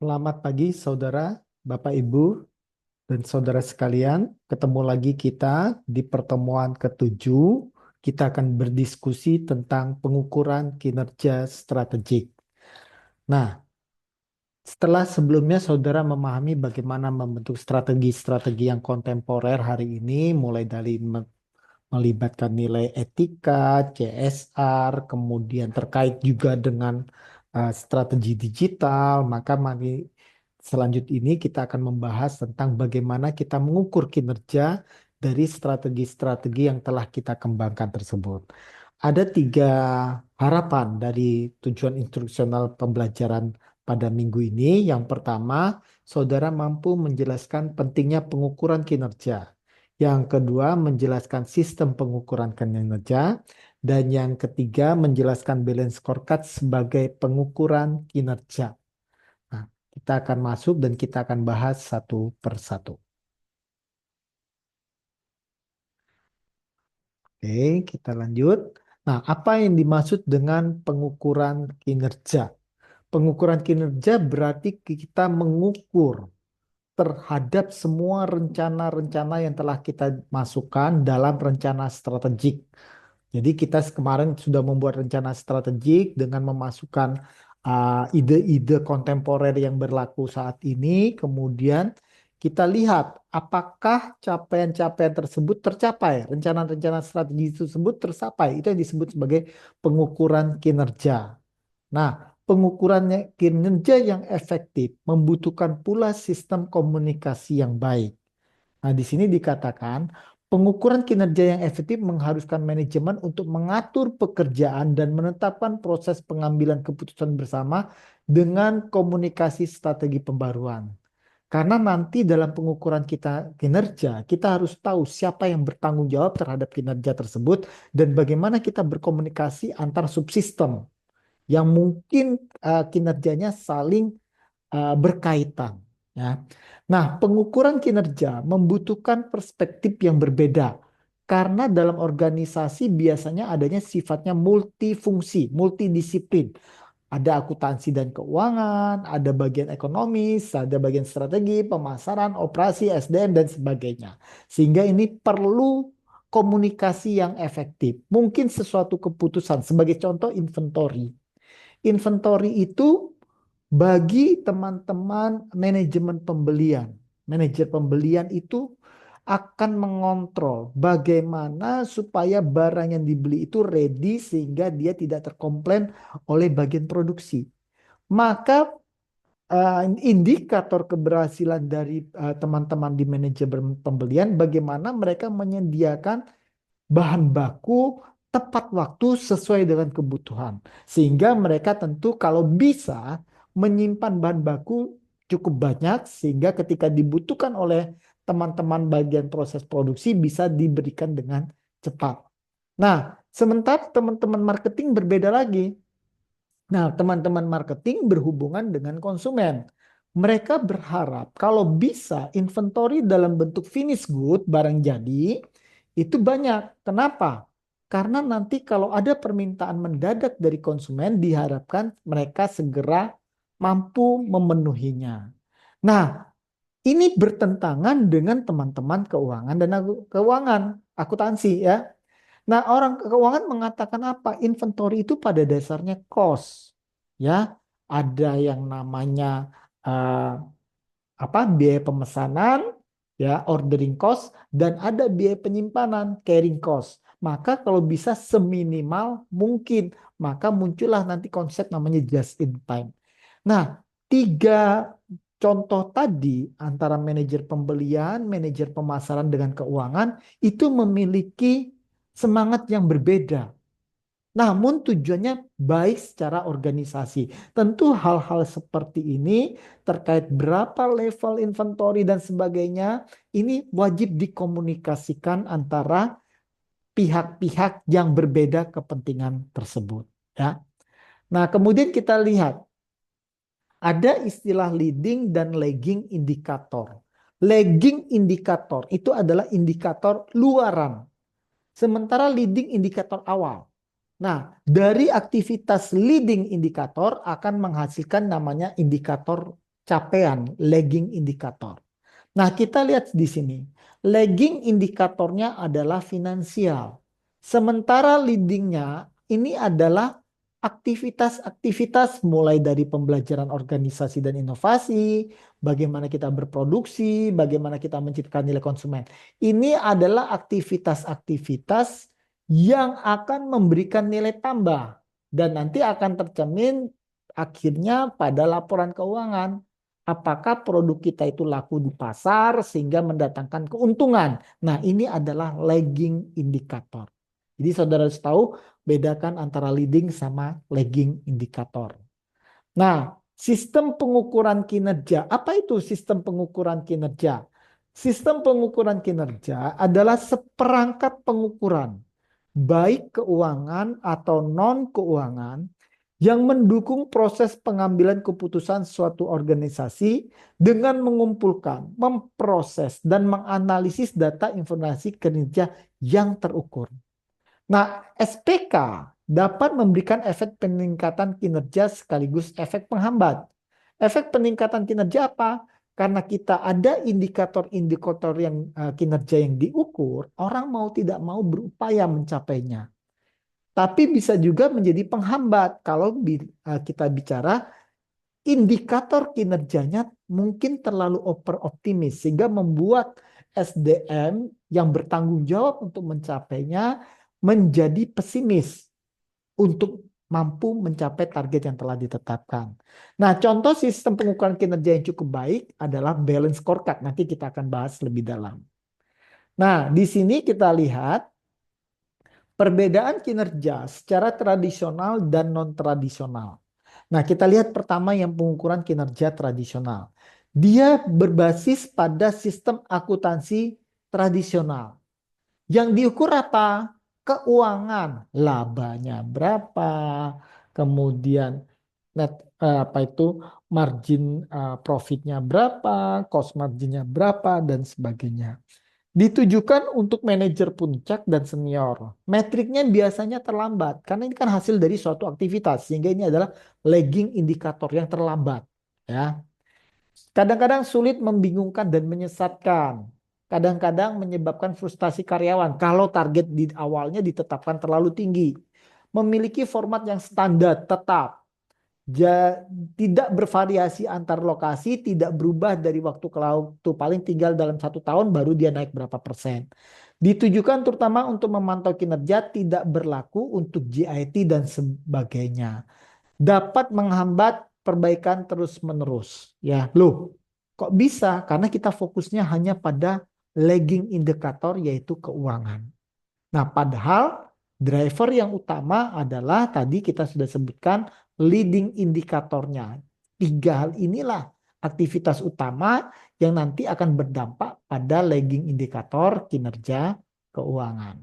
Selamat pagi saudara, Bapak Ibu, dan saudara sekalian. Ketemu lagi kita di pertemuan ketujuh. Kita akan berdiskusi tentang pengukuran kinerja strategik. Nah, setelah sebelumnya saudara memahami bagaimana membentuk strategi-strategi yang kontemporer hari ini, mulai dari melibatkan nilai etika, CSR, kemudian terkait juga dengan strategi digital, maka mari selanjutnya ini kita akan membahas tentang bagaimana kita mengukur kinerja dari strategi-strategi yang telah kita kembangkan tersebut. Ada tiga harapan dari tujuan instruksional pembelajaran pada minggu ini. Yang pertama, saudara mampu menjelaskan pentingnya pengukuran kinerja. Yang kedua, menjelaskan sistem pengukuran kinerja. Dan yang ketiga, menjelaskan balance scorecard sebagai pengukuran kinerja. Nah, kita akan masuk dan kita akan bahas satu persatu. Oke, kita lanjut. Nah, apa yang dimaksud dengan pengukuran kinerja? Pengukuran kinerja berarti kita mengukur terhadap semua rencana-rencana yang telah kita masukkan dalam rencana strategik. Jadi kita kemarin sudah membuat rencana strategik dengan memasukkan ide-ide kontemporer yang berlaku saat ini. Kemudian kita lihat apakah capaian-capaian tersebut tercapai, rencana-rencana strategi tersebut tercapai. Itu yang disebut sebagai pengukuran kinerja. Nah, pengukurannya kinerja yang efektif membutuhkan pula sistem komunikasi yang baik. Nah, di sini dikatakan pengukuran kinerja yang efektif mengharuskan manajemen untuk mengatur pekerjaan dan menetapkan proses pengambilan keputusan bersama dengan komunikasi strategi pembaruan. Karena nanti dalam pengukuran kita kinerja, kita harus tahu siapa yang bertanggung jawab terhadap kinerja tersebut dan bagaimana kita berkomunikasi antar subsistem yang mungkin kinerjanya saling berkaitan. Ya. Nah, pengukuran kinerja membutuhkan perspektif yang berbeda karena dalam organisasi biasanya adanya sifatnya multifungsi, multidisiplin. Ada akuntansi dan keuangan, ada bagian ekonomis, ada bagian strategi, pemasaran, operasi, SDM, dan sebagainya. Sehingga ini perlu komunikasi yang efektif. Mungkin sesuatu keputusan, sebagai contoh inventory. Inventory itu bagi teman-teman manajemen pembelian. Manajer pembelian itu akan mengontrol bagaimana supaya barang yang dibeli itu ready sehingga dia tidak terkomplain oleh bagian produksi. Maka indikator keberhasilan dari teman-teman di manajemen pembelian bagaimana mereka menyediakan bahan baku tepat waktu sesuai dengan kebutuhan. Sehingga mereka tentu kalau bisa menyimpan bahan baku cukup banyak sehingga ketika dibutuhkan oleh teman-teman bagian proses produksi bisa diberikan dengan cepat. Nah, sementara teman-teman marketing berbeda lagi. Nah, teman-teman marketing berhubungan dengan konsumen. Mereka berharap kalau bisa inventory dalam bentuk finished good, barang jadi, itu banyak. Kenapa? Karena nanti kalau ada permintaan mendadak dari konsumen, diharapkan mereka segera mampu memenuhinya. Nah, ini bertentangan dengan teman-teman keuangan dan keuangan, akuntansi ya. Nah, orang keuangan mengatakan apa? Inventory itu pada dasarnya cost. Ya, ada yang namanya eh, apa? Biaya pemesanan, ya, ordering cost dan ada biaya penyimpanan, carrying cost. Maka kalau bisa seminimal mungkin, maka muncullah nanti konsep namanya just in time. Nah, tiga contoh tadi antara manajer pembelian, manajer pemasaran dengan keuangan itu memiliki semangat yang berbeda. Namun tujuannya baik secara organisasi. Tentu hal-hal seperti ini terkait berapa level inventory dan sebagainya, ini wajib dikomunikasikan antara pihak-pihak yang berbeda kepentingan tersebut. Ya. Nah, kemudian kita lihat ada istilah leading dan lagging indikator. Lagging indikator itu adalah indikator luaran, sementara leading indikator awal. Nah, dari aktivitas leading indikator akan menghasilkan namanya indikator capaian, lagging indikator. Nah, kita lihat di sini. Lagging indikatornya adalah finansial. Sementara leadingnya ini adalah aktivitas-aktivitas mulai dari pembelajaran organisasi dan inovasi, bagaimana kita berproduksi, bagaimana kita menciptakan nilai konsumen. Ini adalah aktivitas-aktivitas yang akan memberikan nilai tambah dan nanti akan tercermin akhirnya pada laporan keuangan. Apakah produk kita itu laku di pasar sehingga mendatangkan keuntungan. Nah, ini adalah lagging indikator. Jadi saudara harus tahu bedakan antara leading sama lagging indikator. Nah, sistem pengukuran kinerja. Apa itu sistem pengukuran kinerja? Sistem pengukuran kinerja adalah seperangkat pengukuran, baik keuangan atau non-keuangan, yang mendukung proses pengambilan keputusan suatu organisasi dengan mengumpulkan, memproses, dan menganalisis data informasi kinerja yang terukur. Nah, SPK dapat memberikan efek peningkatan kinerja sekaligus efek penghambat. Efek peningkatan kinerja apa? Karena kita ada indikator-indikator yang kinerja yang diukur, orang mau tidak mau berupaya mencapainya. Tapi bisa juga menjadi penghambat kalau kita bicara indikator kinerjanya mungkin terlalu over optimis sehingga membuat SDM yang bertanggung jawab untuk mencapainya menjadi pesimis untuk mampu mencapai target yang telah ditetapkan. Nah, contoh sistem pengukuran kinerja yang cukup baik adalah balance scorecard. Nanti kita akan bahas lebih dalam. Nah, di sini kita lihat perbedaan kinerja secara tradisional dan non-tradisional. Nah, kita lihat pertama yang pengukuran kinerja tradisional. Dia berbasis pada sistem akuntansi tradisional. Yang diukur apa? Keuangan, labanya berapa, kemudian apa itu margin profitnya berapa, cost marginnya berapa dan sebagainya. Ditujukan untuk manajer puncak dan senior. Metriknya biasanya terlambat karena ini kan hasil dari suatu aktivitas sehingga ini adalah lagging indikator yang terlambat, ya. Kadang-kadang sulit, membingungkan dan menyesatkan. Kadang-kadang menyebabkan frustasi karyawan kalau target di awalnya ditetapkan terlalu tinggi. Memiliki format yang standar tetap. Tidak bervariasi antar lokasi, tidak berubah dari waktu ke waktu, paling tinggal dalam 1 tahun baru dia naik berapa persen. Ditujukan terutama untuk memantau kinerja, tidak berlaku untuk GIT dan sebagainya. Dapat menghambat perbaikan terus-menerus. Ya, loh, kok bisa? Karena kita fokusnya hanya pada lagging indikator yaitu keuangan. Nah, padahal driver yang utama adalah tadi kita sudah sebutkan leading indikatornya. 3 hal inilah aktivitas utama yang nanti akan berdampak pada lagging indikator kinerja keuangan.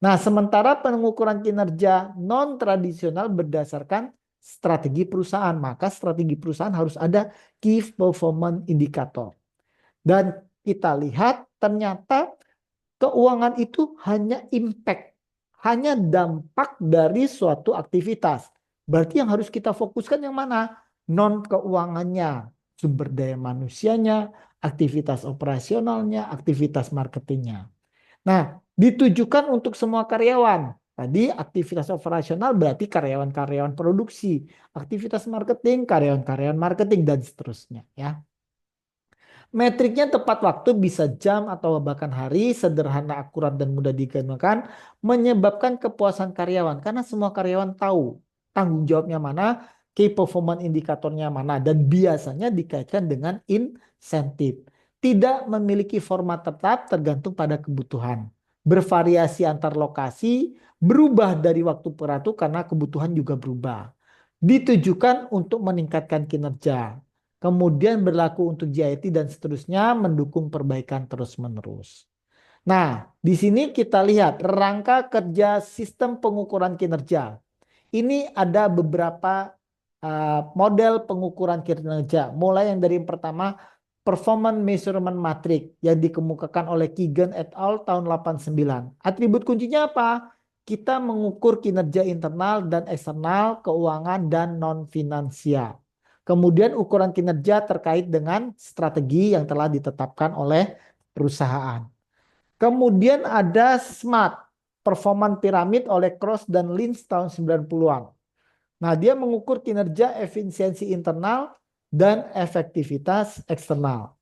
Nah, sementara pengukuran kinerja non-tradisional berdasarkan strategi perusahaan, maka strategi perusahaan harus ada key performance indicator. Dan kita lihat ternyata keuangan itu hanya impact, hanya dampak dari suatu aktivitas. Berarti yang harus kita fokuskan yang mana? Non keuangannya, sumber daya manusianya, aktivitas operasionalnya, aktivitas marketingnya. Nah, ditujukan untuk semua karyawan. Tadi aktivitas operasional berarti karyawan-karyawan produksi, aktivitas marketing, karyawan-karyawan marketing dan seterusnya, ya. Metriknya tepat waktu, bisa jam atau bahkan hari, sederhana, akurat, dan mudah digunakan, menyebabkan kepuasan karyawan. Karena semua karyawan tahu tanggung jawabnya mana, key performance indikatornya mana, dan biasanya dikaitkan dengan insentif. Tidak memiliki format tetap, tergantung pada kebutuhan. Bervariasi antar lokasi, berubah dari waktu ke waktu karena kebutuhan juga berubah. Ditujukan untuk meningkatkan kinerja. Kemudian berlaku untuk JIT dan seterusnya, mendukung perbaikan terus-menerus. Nah, di sini kita lihat rangka kerja sistem pengukuran kinerja. Ini ada beberapa model pengukuran kinerja. Mulai yang dari yang pertama, Performance Measurement Matrix yang dikemukakan oleh Keegan et al. Tahun 89. Atribut kuncinya apa? Kita mengukur kinerja internal dan eksternal, keuangan dan non-finansial. Kemudian ukuran kinerja terkait dengan strategi yang telah ditetapkan oleh perusahaan. Kemudian ada SMART, performance piramid oleh Cross dan Lynch tahun 90-an. Nah, dia mengukur kinerja efisiensi internal dan efektivitas eksternal.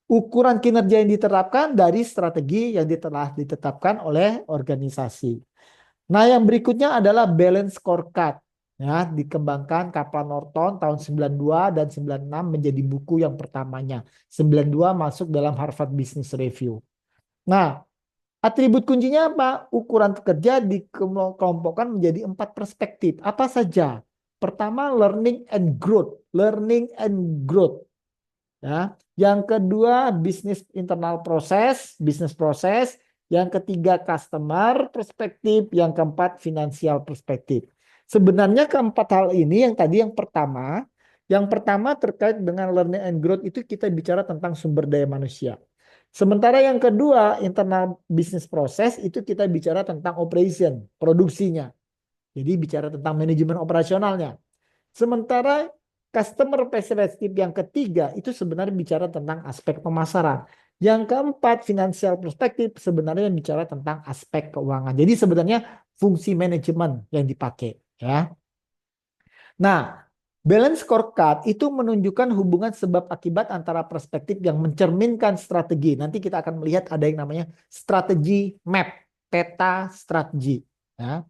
Ukuran kinerja yang diterapkan dari strategi yang telah ditetapkan oleh organisasi. Nah, yang berikutnya adalah balance scorecard. Ya, dikembangkan Kaplan Norton tahun 92 dan 96 menjadi buku yang pertamanya. 92 masuk dalam Harvard Business Review. Nah, atribut kuncinya apa? Ukuran kerja dikelompokkan menjadi 4 perspektif. Apa saja? Pertama, learning and growth. Learning and growth. Ya. Yang kedua, bisnis internal proses, bisnis proses. Yang ketiga, customer perspektif. Yang keempat, finansial perspektif. Sebenarnya keempat hal ini yang pertama terkait dengan learning and growth itu kita bicara tentang sumber daya manusia. Sementara yang kedua, internal business process itu kita bicara tentang operation, produksinya. Jadi bicara tentang manajemen operasionalnya. Sementara customer perspective yang ketiga itu sebenarnya bicara tentang aspek pemasaran. Yang keempat, financial perspective sebenarnya bicara tentang aspek keuangan. Jadi sebenarnya fungsi manajemen yang dipakai, ya. Nah, balance scorecard itu menunjukkan hubungan sebab akibat antara perspektif yang mencerminkan strategi. Nanti kita akan melihat ada yang namanya strategi map, peta strategi. Ya.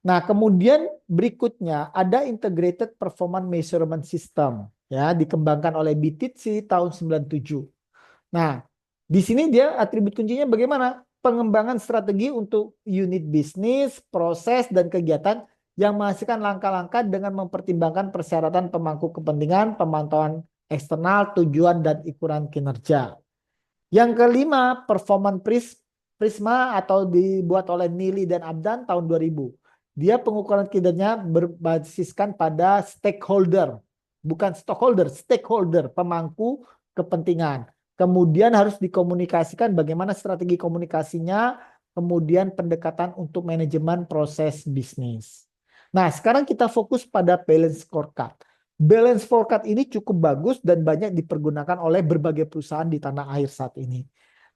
Nah, kemudian berikutnya ada Integrated Performance Measurement System. Ya, dikembangkan oleh BTC tahun 97. Nah, di sini dia atribut kuncinya bagaimana? Pengembangan strategi untuk unit bisnis, proses, dan kegiatan yang menghasilkan langkah-langkah dengan mempertimbangkan persyaratan pemangku kepentingan, pemantauan eksternal, tujuan, dan ukuran kinerja. Yang kelima, Prisma atau dibuat oleh Nili dan Abdan tahun 2000. Dia pengukuran kinerja berbasiskan pada stakeholder, bukan stockholder, stakeholder, pemangku kepentingan. Kemudian harus dikomunikasikan bagaimana strategi komunikasinya, kemudian pendekatan untuk manajemen proses bisnis. Nah, sekarang kita fokus pada balance scorecard. Balance scorecard ini cukup bagus dan banyak dipergunakan oleh berbagai perusahaan di tanah air saat ini.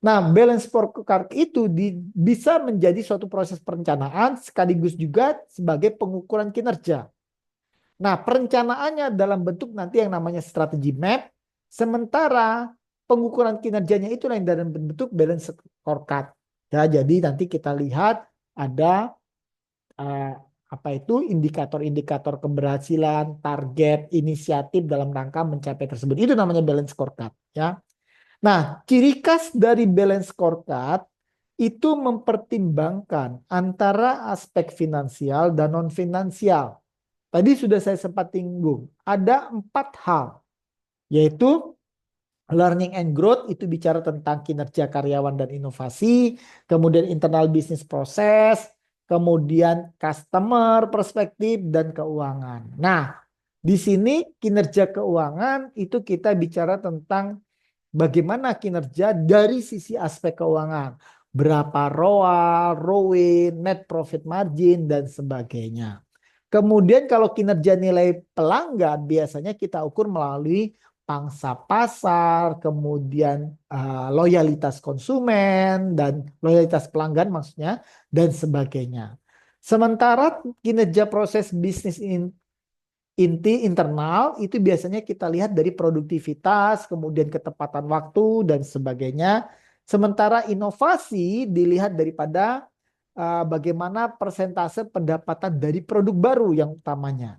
Nah, balance scorecard itu bisa menjadi suatu proses perencanaan sekaligus juga sebagai pengukuran kinerja. Nah, perencanaannya dalam bentuk nanti yang namanya strategi map, sementara pengukuran kinerjanya itu yang dalam bentuk balance scorecard. Ya, jadi nanti kita lihat ada apa itu indikator-indikator keberhasilan, target, inisiatif dalam rangka mencapai tersebut. Itu namanya balance scorecard, ya. Nah, ciri khas dari balance scorecard itu mempertimbangkan antara aspek finansial dan non finansial. Tadi sudah saya sempat singgung. Ada 4 hal, yaitu learning and growth itu bicara tentang kinerja karyawan dan inovasi, kemudian internal business process, kemudian customer perspektif dan keuangan. Nah, di sini kinerja keuangan itu kita bicara tentang bagaimana kinerja dari sisi aspek keuangan. Berapa ROA, ROE, net profit margin, dan sebagainya. Kemudian kalau kinerja nilai pelanggan biasanya kita ukur melalui pangsa pasar, kemudian loyalitas konsumen, dan loyalitas pelanggan maksudnya, dan sebagainya. Sementara kinerja proses bisnis inti internal itu biasanya kita lihat dari produktivitas, kemudian ketepatan waktu dan sebagainya. Sementara inovasi dilihat daripada bagaimana persentase pendapatan dari produk baru yang utamanya.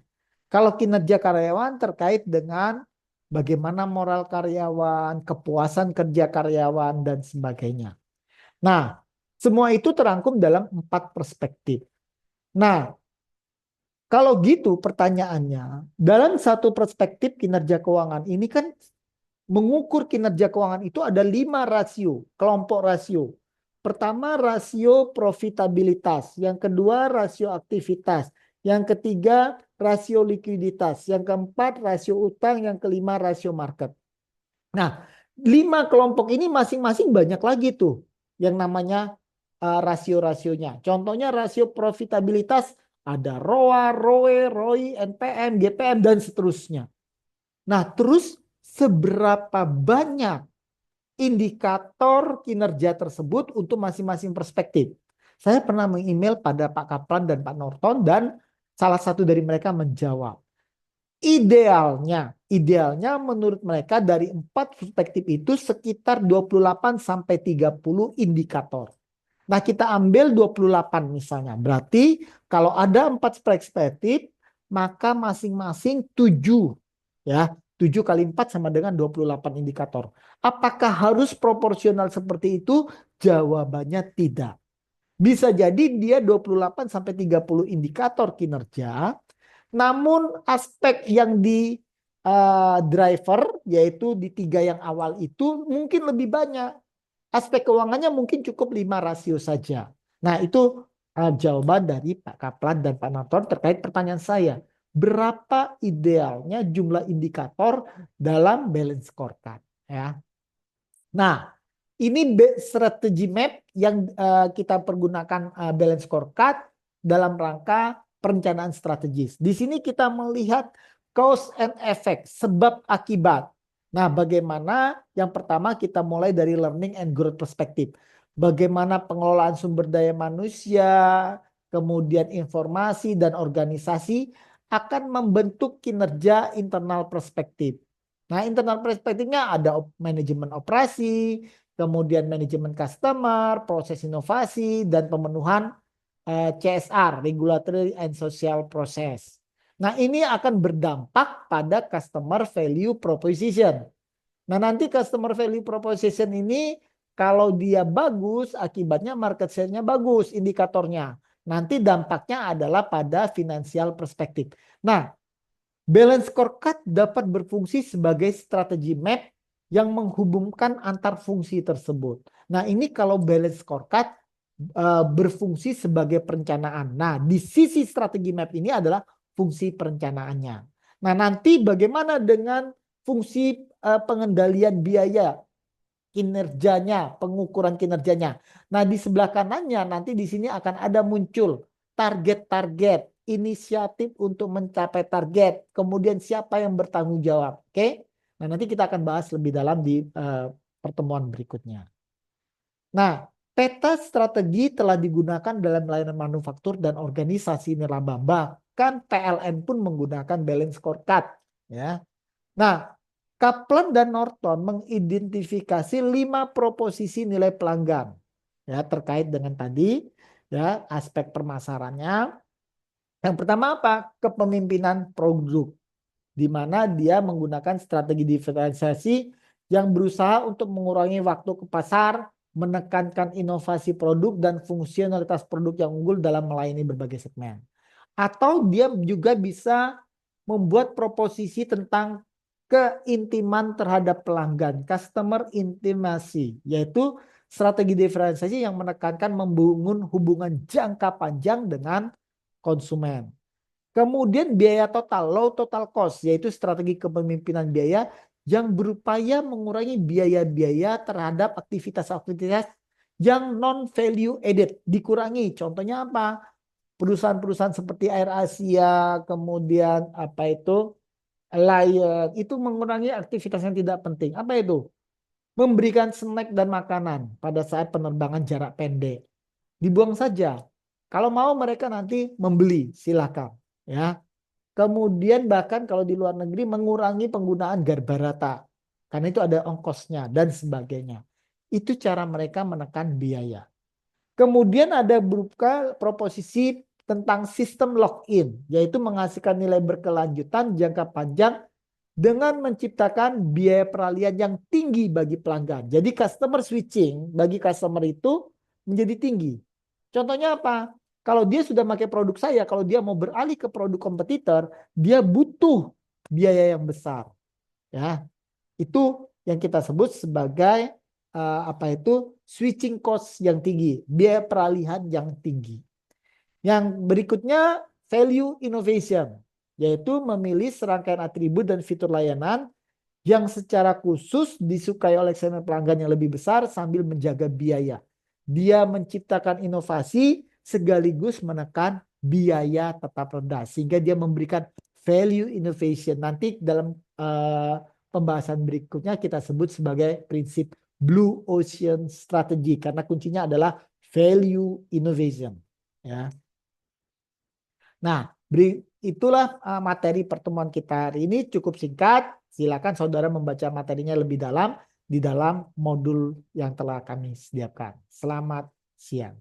Kalau kinerja karyawan terkait dengan bagaimana moral karyawan, kepuasan kerja karyawan dan sebagainya. Nah, semua itu terangkum dalam 4 perspektif. Nah, kalau gitu pertanyaannya, dalam satu perspektif kinerja keuangan ini kan mengukur kinerja keuangan itu ada 5 rasio, kelompok rasio. Pertama rasio profitabilitas, yang kedua rasio aktivitas, yang ketiga rasio likuiditas, yang keempat rasio utang, yang kelima rasio market. Nah, 5 kelompok ini masing-masing banyak lagi tuh yang namanya rasio-rasionya. Contohnya rasio profitabilitas ada ROA, ROE, ROI, NPM, GPM, dan seterusnya. Nah, terus seberapa banyak indikator kinerja tersebut untuk masing-masing perspektif? Saya pernah meng-email pada Pak Kaplan dan Pak Norton dan salah satu dari mereka menjawab. Idealnya menurut mereka dari 4 perspektif itu sekitar 28 sampai 30 indikator. Nah, kita ambil 28 misalnya. Berarti kalau ada 4 perspektif, maka masing-masing 7. Ya, 7 kali 4 sama dengan 28 indikator. Apakah harus proporsional seperti itu? Jawabannya tidak. Bisa jadi dia 28 sampai 30 indikator kinerja, namun aspek yang di driver, yaitu di 3 yang awal itu mungkin lebih banyak. Aspek keuangannya mungkin cukup 5 rasio saja. Nah, itu jawaban dari Pak Kaplan dan Pak Norton terkait pertanyaan saya. Berapa idealnya jumlah indikator dalam balance scorecard? Ya. Nah, ini strategi map yang kita pergunakan balance scorecard dalam rangka perencanaan strategis. Di sini kita melihat cause and effect, sebab akibat. Nah, bagaimana yang pertama kita mulai dari learning and growth perspektif. Bagaimana pengelolaan sumber daya manusia, kemudian informasi dan organisasi akan membentuk kinerja internal perspektif. Nah, internal perspektifnya ada manajemen operasi, kemudian manajemen customer, proses inovasi, dan pemenuhan CSR, Regulatory and Social Process. Nah, ini akan berdampak pada customer value proposition. Nah, nanti customer value proposition ini kalau dia bagus, akibatnya market share-nya bagus, indikatornya. Nanti dampaknya adalah pada financial perspektif. Nah, balance scorecard dapat berfungsi sebagai strategi map yang menghubungkan antar fungsi tersebut. Nah, ini kalau balance scorecard berfungsi sebagai perencanaan. Nah, di sisi strategi map ini adalah fungsi perencanaannya. Nah, nanti bagaimana dengan fungsi pengendalian biaya, kinerjanya, pengukuran kinerjanya. Nah, di sebelah kanannya nanti di sini akan ada muncul target-target, inisiatif untuk mencapai target, kemudian siapa yang bertanggung jawab. Oke? Nah, nanti kita akan bahas lebih dalam di pertemuan berikutnya. Nah, peta strategi telah digunakan dalam layanan manufaktur dan organisasi nirlaba. Bahkan PLN pun menggunakan balance scorecard. Ya. Nah, Kaplan dan Norton mengidentifikasi 5 proposisi nilai pelanggan. Ya, terkait dengan tadi ya aspek permasalahannya. Yang pertama apa? Kepemimpinan produk, di mana dia menggunakan strategi diferensiasi yang berusaha untuk mengurangi waktu ke pasar, menekankan inovasi produk dan fungsionalitas produk yang unggul dalam melayani berbagai segmen. Atau dia juga bisa membuat proposisi tentang keintiman terhadap pelanggan, customer intimacy, yaitu strategi diferensiasi yang menekankan membangun hubungan jangka panjang dengan konsumen. Kemudian biaya total, low total cost, yaitu strategi kepemimpinan biaya yang berupaya mengurangi biaya-biaya terhadap aktivitas-aktivitas yang non-value added, dikurangi. Contohnya apa? Perusahaan-perusahaan seperti Air Asia, kemudian apa itu, Lion, itu mengurangi aktivitas yang tidak penting. Apa itu? Memberikan snack dan makanan pada saat penerbangan jarak pendek. Dibuang saja. Kalau mau mereka nanti membeli, silakan. Ya. Kemudian bahkan kalau di luar negeri mengurangi penggunaan garbarata. Karena itu ada ongkosnya dan sebagainya. Itu cara mereka menekan biaya. Kemudian ada berupa proposisi tentang sistem lock-in, yaitu menghasilkan nilai berkelanjutan jangka panjang dengan menciptakan biaya peralihan yang tinggi bagi pelanggan. Jadi customer switching bagi customer itu menjadi tinggi. Contohnya apa? Kalau dia sudah pakai produk saya, kalau dia mau beralih ke produk kompetitor, dia butuh biaya yang besar. Ya, itu yang kita sebut sebagai apa itu switching cost yang tinggi, biaya peralihan yang tinggi. Yang berikutnya value innovation, yaitu memilih serangkaian atribut dan fitur layanan yang secara khusus disukai oleh segmen pelanggan yang lebih besar sambil menjaga biaya. Dia menciptakan inovasi sekaligus menekan biaya tetap rendah sehingga dia memberikan value innovation. Nanti dalam pembahasan berikutnya kita sebut sebagai prinsip Blue Ocean Strategy karena kuncinya adalah value innovation. Ya. Nah, itulah materi pertemuan kita hari ini, cukup singkat. Silakan saudara membaca materinya lebih dalam di dalam modul yang telah kami sediakan. Selamat siang.